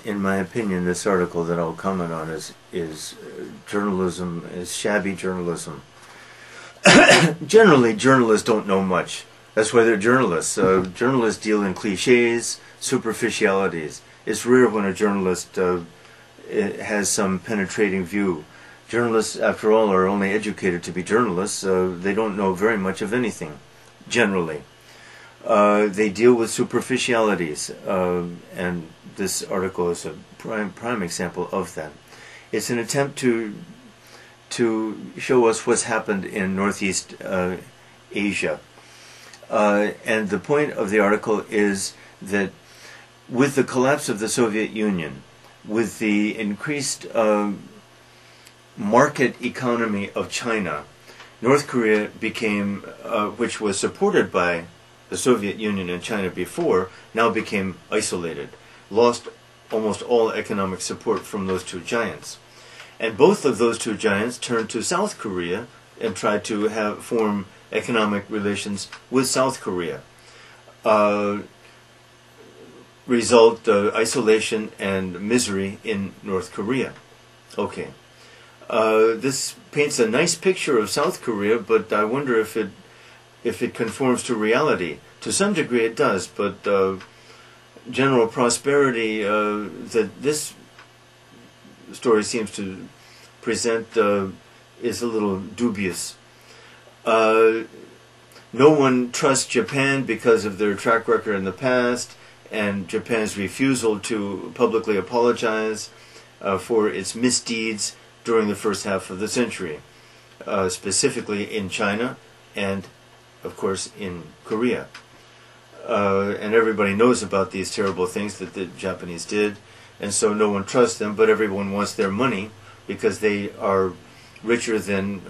in my opinion, this article that I'll comment on is journalism, is shabby journalism. Generally, journalists don't know much. That's why they're journalists. Journalists deal in cliches, superficialities. It's rare when a journalist has some penetrating view. Journalists, after all, are only educated to be journalists. They don't know very much of anything, generally. They deal with superficialities, and this article is a prime example of that. It's an attempt to show us what's happened in Northeast Asia. And the point of the article is that with the collapse of the Soviet Union, with the increased market economy of China, North Korea became, which was supported by the Soviet Union and China before, now became isolated, lost almost all economic support from those two giants. And both of those two giants turned to South Korea and tried to form economic relations with South Korea. Result, isolation and misery in North Korea. Okay. This paints a nice picture of South Korea, but I wonder if it conforms to reality. To some degree it does, but general prosperity that this story seems to present is a little dubious. No one trusts Japan because of their track record in the past and Japan's refusal to publicly apologize for its misdeeds during the first half of the century, specifically in China and, of course, in Korea. And everybody knows about these terrible things that the Japanese did, and so no one trusts them, but everyone wants their money because they are richer than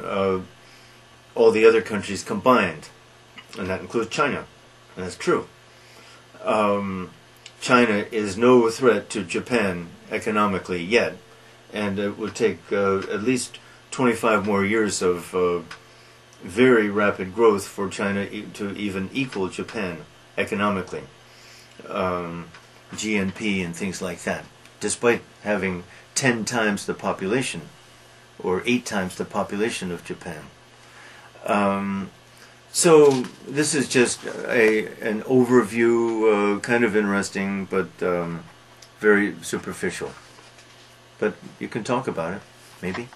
all the other countries combined, and that includes China, and that's true. China is no threat to Japan economically yet, and it would take at least 25 more years of very rapid growth for China to even equal Japan economically, GNP and things like that, despite having 10 times the population or 8 times the population of Japan. So this is just an overview, kind of interesting, but very superficial. But you can talk about it, maybe.